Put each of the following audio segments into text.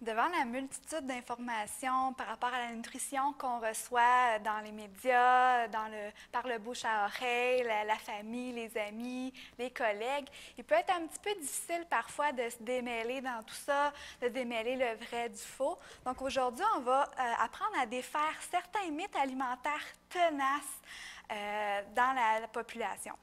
Devant la multitude d'informations par rapport à la nutrition qu'on reçoit dans les médias, par le bouche à oreille, la famille, les amis, les collègues, il peut être un petit peu difficile parfois de se démêler dans tout ça, de démêler le vrai du faux. Donc aujourd'hui, on va apprendre à défaire certains mythes alimentaires tenaces dans la population.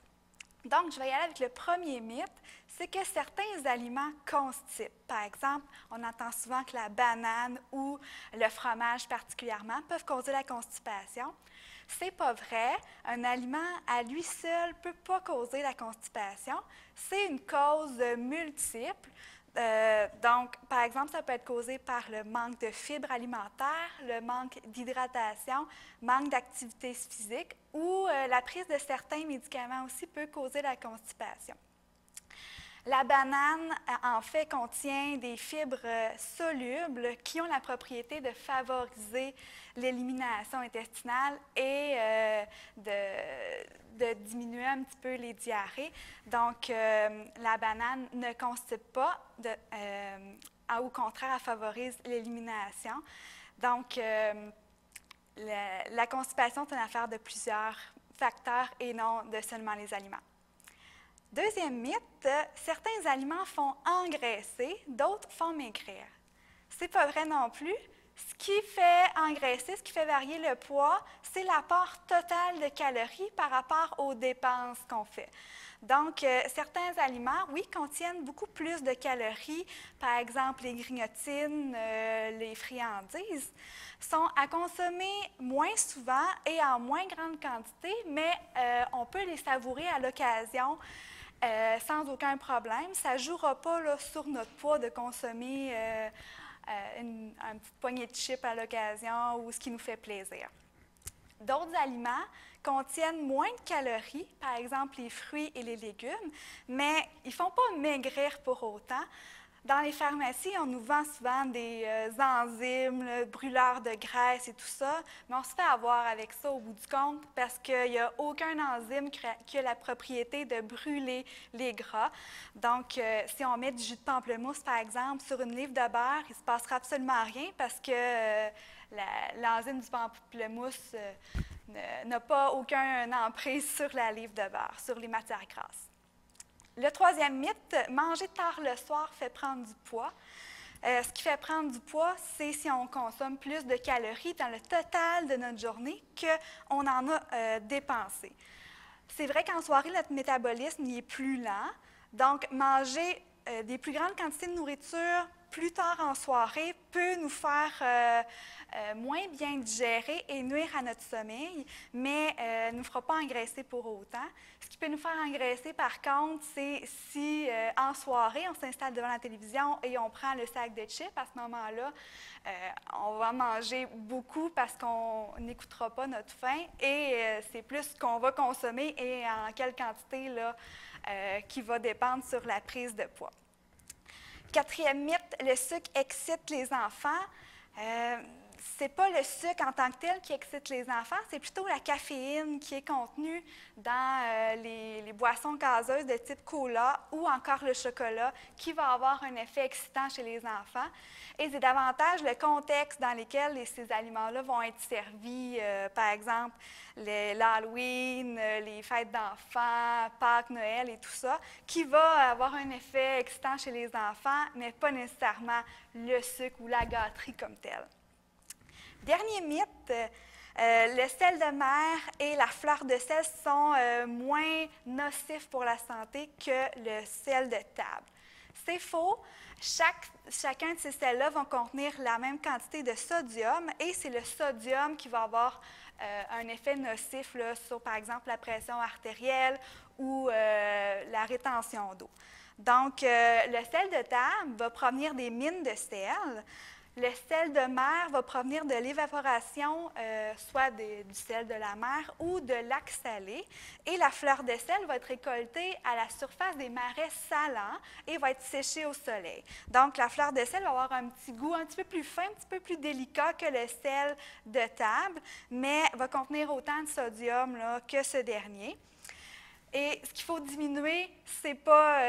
Donc, je vais y aller avec le premier mythe, c'est que certains aliments constipent. Par exemple, on entend souvent que la banane ou le fromage particulièrement peuvent causer la constipation. C'est pas vrai. Un aliment à lui seul ne peut pas causer la constipation. C'est une cause multiple. Donc, par exemple, ça peut être causé par le manque de fibres alimentaires, le manque d'hydratation, manque d'activité physique ou la prise de certains médicaments aussi peut causer la constipation. La banane, en fait, contient des fibres solubles qui ont la propriété de favoriser l'élimination intestinale et de diminuer un petit peu les diarrhées. Donc, la banane ne constipe pas, au contraire, elle favorise l'élimination. Donc, la constipation, c'est une affaire de plusieurs facteurs et non de seulement les aliments. Deuxième mythe, certains aliments font engraisser, d'autres font maigrir. C'est pas vrai non plus. Ce qui fait engraisser, ce qui fait varier le poids, c'est l'apport total de calories par rapport aux dépenses qu'on fait. Donc, certains aliments, oui, contiennent beaucoup plus de calories. Par exemple, les grignotines, les friandises, sont à consommer moins souvent et en moins grande quantité, mais on peut les savourer à l'occasion sans aucun problème. Ça ne jouera pas là, sur notre poids de consommer une petite poignée de chips à l'occasion ou ce qui nous fait plaisir. D'autres aliments contiennent moins de calories, par exemple les fruits et les légumes, mais ils ne font pas maigrir pour autant. Dans les pharmacies, on nous vend souvent des enzymes, le brûleur de graisse et tout ça, mais on se fait avoir avec ça au bout du compte parce qu'il n'y a aucun enzyme qui a la propriété de brûler les gras. Donc, si on met du jus de pamplemousse, par exemple, sur une livre de beurre, il ne se passera absolument rien parce que l'enzyme du pamplemousse n'a pas aucune emprise sur la livre de beurre, sur les matières grasses. Le troisième mythe, manger tard le soir fait prendre du poids. Ce qui fait prendre du poids, c'est si on consomme plus de calories dans le total de notre journée qu'on en a dépensé. C'est vrai qu'en soirée, notre métabolisme est plus lent. Donc, manger des plus grandes quantités de nourriture plus tard en soirée peut nous faire moins bien digérer et nuire à notre sommeil, mais ne nous fera pas engraisser pour autant. Ce qui peut nous faire engraisser, par contre, c'est si en soirée, on s'installe devant la télévision et on prend le sac de chips. À ce moment-là, on va manger beaucoup parce qu'on n'écoutera pas notre faim et c'est plus ce qu'on va consommer et en quelle quantité là, qui va dépendre sur la prise de poids. Quatrième mythe, le sucre excite les enfants. Ce n'est pas le sucre en tant que tel qui excite les enfants, c'est plutôt la caféine qui est contenue dans les boissons gazeuses de type cola ou encore le chocolat qui va avoir un effet excitant chez les enfants. Et c'est davantage le contexte dans lequel ces aliments-là vont être servis, par exemple l'Halloween, les fêtes d'enfants, Pâques, Noël et tout ça, qui va avoir un effet excitant chez les enfants, mais pas nécessairement le sucre ou la gâterie comme telle. Dernier mythe, le sel de mer et la fleur de sel sont moins nocifs pour la santé que le sel de table. C'est faux. Chacun de ces sels-là vont contenir la même quantité de sodium et c'est le sodium qui va avoir un effet nocif là, sur, par exemple, la pression artérielle ou la rétention d'eau. Donc, le sel de table va provenir des mines de sel. Le sel de mer va provenir de l'évaporation, soit du sel de la mer ou de lacs salés. Et la fleur de sel va être récoltée à la surface des marais salants et va être séchée au soleil. Donc, la fleur de sel va avoir un petit goût un petit peu plus fin, un petit peu plus délicat que le sel de table, mais va contenir autant de sodium là, que ce dernier. Et ce qu'il faut diminuer, c'est pas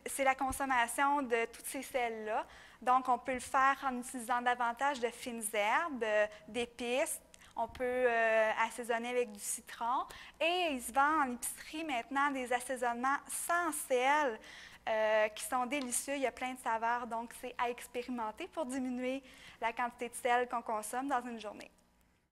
c'est la consommation de toutes ces sels-là. Donc, on peut le faire en utilisant davantage de fines herbes, d'épices. On peut assaisonner avec du citron. Et il se vend en épicerie maintenant des assaisonnements sans sel qui sont délicieux. Il y a plein de saveurs, donc c'est à expérimenter pour diminuer la quantité de sel qu'on consomme dans une journée.